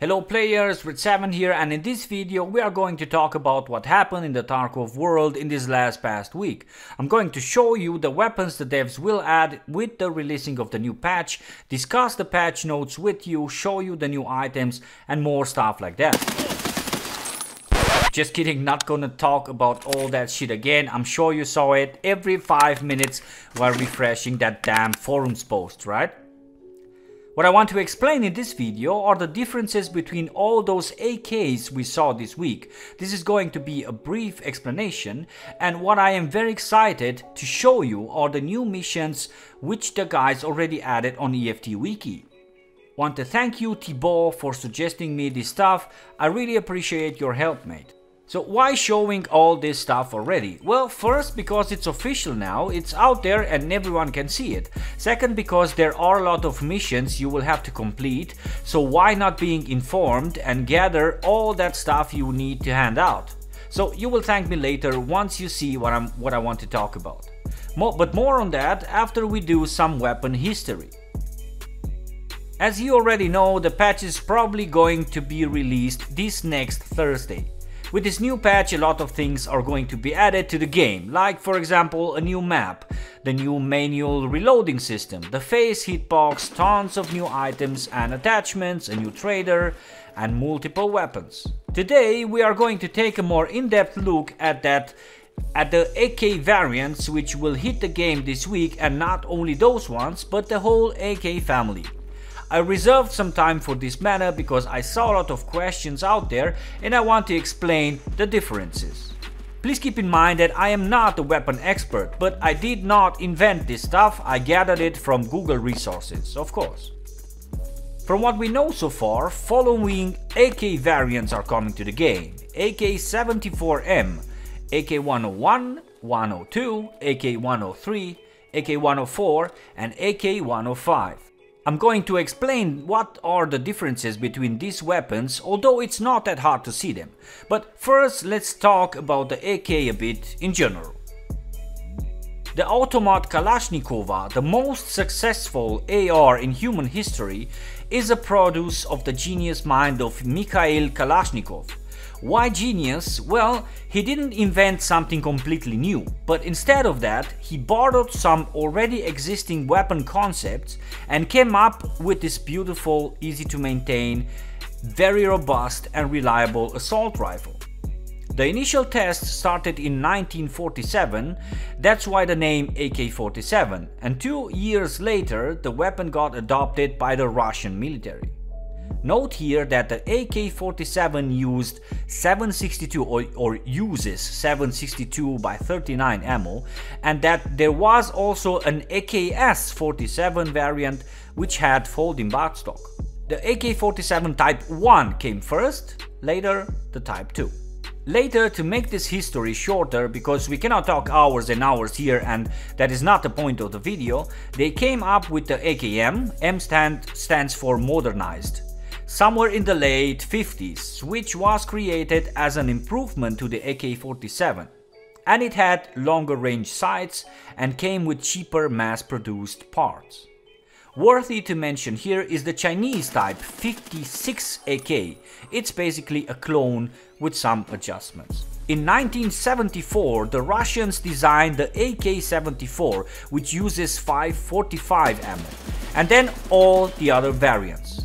Hello players, Redseven here, and in this video we are going to talk about what happened in the Tarkov world in this past week. I'm going to show you the weapons the devs will add with the releasing of the new patch, discuss the patch notes with you, show you the new items and more stuff like that. Just kidding, not gonna talk about all that shit again. I'm sure you saw it every 5 minutes while refreshing that damn forums post, right? What I want to explain in this video are the differences between all those AKs we saw this week. This is going to be a brief explanation, and what I am very excited to show you are the new missions which the guys already added on EFT Wiki. Want to thank you TB for suggesting me this stuff. I really appreciate your help, mate. So why showing all this stuff already? Well, first because it's official now, it's out there and everyone can see it. Second, because there are a lot of missions you will have to complete, so why not being informed and gather all that stuff you need to hand out? So you will thank me later once you see what I want to talk about. But more on that after we do some weapon history. As you already know, the patch is probably going to be released this next Thursday. With this new patch, a lot of things are going to be added to the game, like for example a new map, the new manual reloading system, the face hitbox, tons of new items and attachments, a new trader and multiple weapons. Today we are going to take a more in-depth look at the AK variants which will hit the game this week, and not only those ones but the whole AK family. I reserved some time for this matter because I saw a lot of questions out there and I want to explain the differences. Please keep in mind that I am not a weapon expert, but I did not invent this stuff, I gathered it from Google resources, of course. From what we know so far, following AK variants are coming to the game: AK-74M, AK-101, 102, AK-103, AK-104 and AK-105. I'm going to explain what are the differences between these weapons, although it's not that hard to see them. But first let's talk about the AK a bit in general. The Automat Kalashnikova, the most successful AR in human history, is a produce of the genius mind of Mikhail Kalashnikov. Why genius? Well, he didn't invent something completely new, but instead of that, he borrowed some already existing weapon concepts and came up with this beautiful, easy to maintain, very robust and reliable assault rifle. The initial tests started in 1947, that's why the name AK-47, and 2 years later the weapon got adopted by the Russian military. Note here that the AK-47 used 762 or uses 762x39 ammo, and that there was also an AKS-47 variant which had folding buttstock. The AK-47 Type 1 came first, later the Type 2. Later, to make this history shorter, because we cannot talk hours and hours here and that is not the point of the video, they came up with the AKM, M stands for modernized, somewhere in the late 50s, which was created as an improvement to the AK-47, and it had longer range sights and came with cheaper mass-produced parts. Worthy to mention here is the Chinese Type 56 AK. It's basically a clone with some adjustments. In 1974, the Russians designed the AK-74, which uses 545 ammo, and then all the other variants.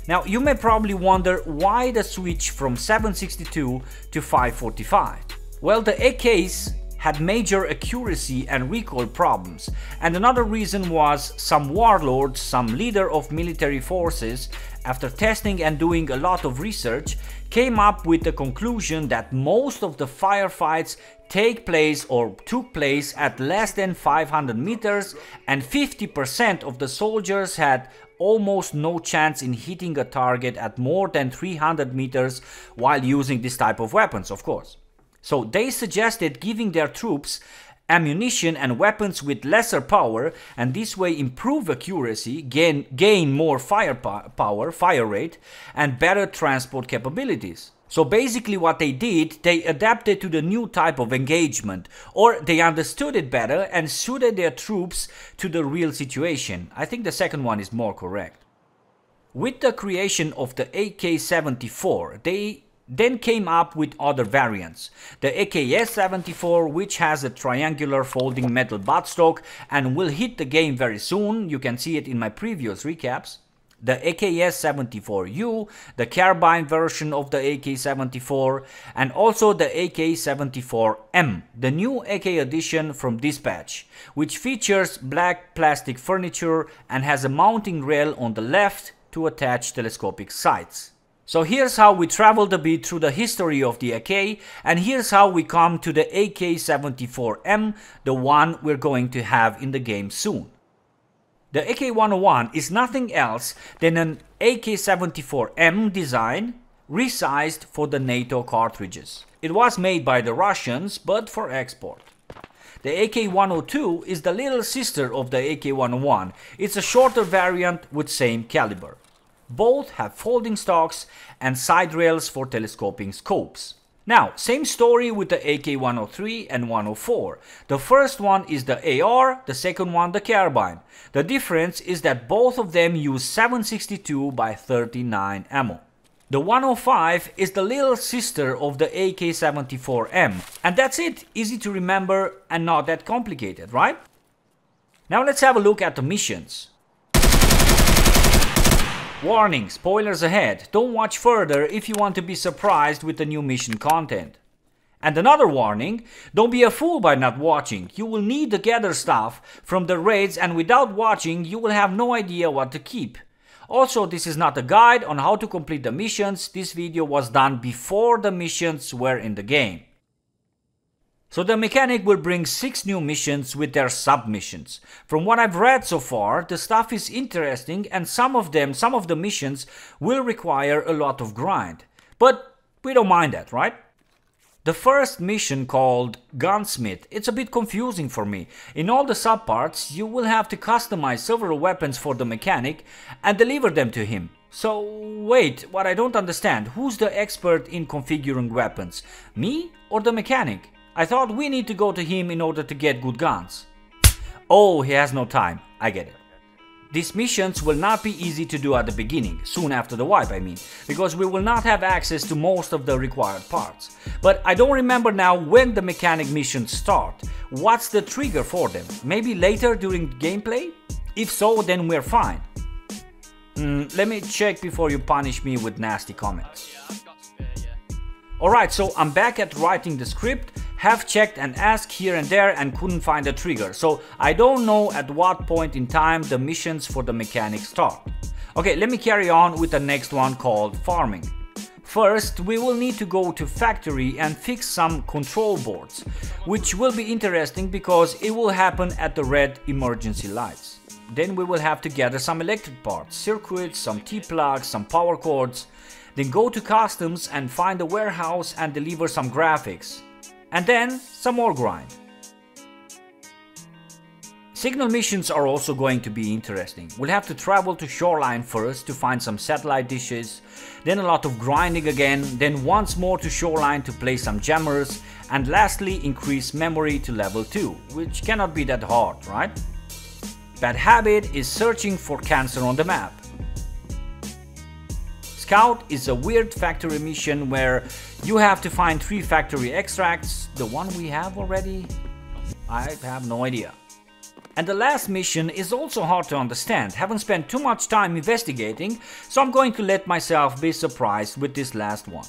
Now you may probably wonder why the switch from 762 to 545. Well, the AKs had major accuracy and recoil problems, and another reason was some warlords, some leader of military forces, after testing and doing a lot of research, came up with the conclusion that most of the firefights take place or took place at less than 500 meters, and 50% of the soldiers had almost no chance in hitting a target at more than 300 meters while using this type of weapons, of course. So they suggested giving their troops ammunition and weapons with lesser power, and this way improve accuracy, gain more firepower, fire rate, and better transport capabilities. So basically what they did, they adapted to the new type of engagement, or they understood it better and suited their troops to the real situation. I think the second one is more correct. With the creation of the AK-74, they then came up with other variants. The AKS-74, which has a triangular folding metal buttstock and will hit the game very soon, you can see it in my previous recaps. The AKS-74U, the carbine version of the AK-74, and also the AK-74M, the new AK edition from Dispatch, which features black plastic furniture and has a mounting rail on the left to attach telescopic sights. So here's how we traveled a bit through the history of the AK, and here's how we come to the AK-74M, the one we're going to have in the game soon. The AK-101 is nothing else than an AK-74M design resized for the NATO cartridges. It was made by the Russians, but for export. The AK-102 is the little sister of the AK-101. It's a shorter variant with same caliber. Both have folding stocks and side rails for telescoping scopes. Now, same story with the AK-103 and 104. The first one is the AR, the second one the carbine. The difference is that both of them use 7.62 by 39 ammo. The 105 is the little sister of the AK-74M. And that's it, easy to remember and not that complicated, right? Now let's have a look at the missions. Warning, spoilers ahead, don't watch further if you want to be surprised with the new mission content. And another warning, don't be a fool by not watching. You will need to gather stuff from the raids, and without watching you will have no idea what to keep. Also, this is not a guide on how to complete the missions. This video was done before the missions were in the game. So the mechanic will bring 6 new missions with their sub-missions. From what I've read so far, the stuff is interesting, and some of the missions will require a lot of grind. But we don't mind that, right? The first mission, called Gunsmith, it's a bit confusing for me. In all the subparts, you will have to customize several weapons for the mechanic and deliver them to him. So wait, what I don't understand, who's the expert in configuring weapons? Me or the mechanic? I thought we need to go to him in order to get good guns. Oh, he has no time, I get it. These missions will not be easy to do at the beginning, soon after the wipe I mean, because we will not have access to most of the required parts. But I don't remember now when the mechanic missions start. What's the trigger for them? Maybe later during gameplay? If so, then we're fine. Let me check before you punish me with nasty comments. Alright, so I'm back at writing the script. Have checked and asked here and there and couldn't find a trigger, so I don't know at what point in time the missions for the mechanic start. Okay, let me carry on with the next one, called farming. First, we will need to go to factory and fix some control boards, which will be interesting because it will happen at the red emergency lights. Then we will have to gather some electric parts, circuits, some T-plugs, some power cords. Then go to customs and find a warehouse and deliver some graphics. And then some more grind. Signal missions are also going to be interesting. We'll have to travel to shoreline first to find some satellite dishes, then a lot of grinding again, then once more to shoreline to play some jammers, and lastly increase memory to level 2, which cannot be that hard, right? Bad habit is searching for cancer on the map. Scout is a weird factory mission where you have to find 3 factory extracts. The one we have already? I have no idea. And the last mission is also hard to understand. Haven't spent too much time investigating, so I'm going to let myself be surprised with this last one.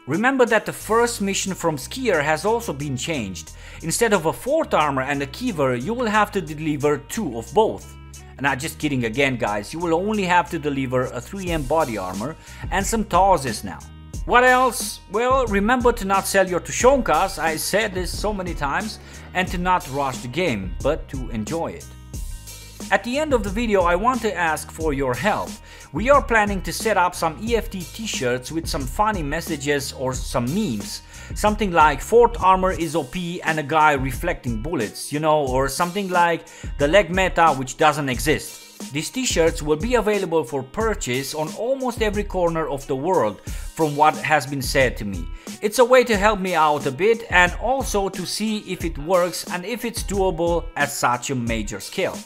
Remember that the first mission from Skier has also been changed. Instead of a 4th armor and a Kiever, you will have to deliver 2 of both. And I'm just kidding again, guys, you will only have to deliver a 3M body armor and some Tauses now. What else? Well, remember to not sell your Tushonkas, I said this so many times, and to not rush the game, but to enjoy it. At the end of the video, I want to ask for your help. We are planning to set up some EFT t-shirts with some funny messages or some memes. Something like 4th armor is OP and a guy reflecting bullets, you know, or something like the leg meta which doesn't exist. These t-shirts will be available for purchase on almost every corner of the world, from what has been said to me. It's a way to help me out a bit and also to see if it works and if it's doable at such a major scale.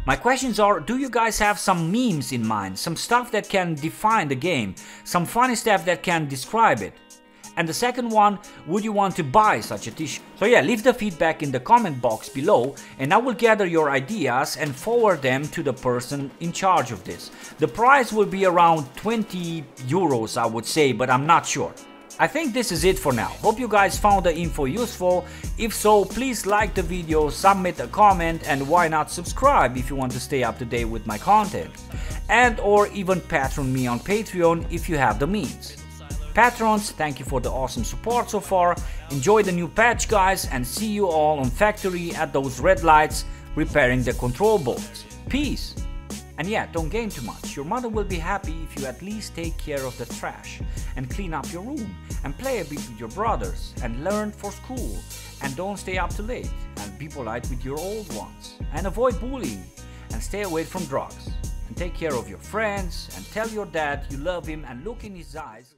My questions are, do you guys have some memes in mind, some stuff that can define the game, some funny stuff that can describe it? And the second one, would you want to buy such a t-shirt? So yeah, leave the feedback in the comment box below and I will gather your ideas and forward them to the person in charge of this. The price will be around 20 euros, I would say, but I'm not sure. I think this is it for now. Hope you guys found the info useful. If so, please like the video, submit a comment, and why not subscribe if you want to stay up to date with my content. And or even patron me on Patreon if you have the means. Patrons, thank you for the awesome support so far. Enjoy the new patch, guys, and see you all on factory at those red lights repairing the control boards. Peace! And yeah, don't game too much. Your mother will be happy if you at least take care of the trash and clean up your room and play a bit with your brothers and learn for school and don't stay up too late and be polite with your old ones and avoid bullying and stay away from drugs and take care of your friends and tell your dad you love him and look in his eyes.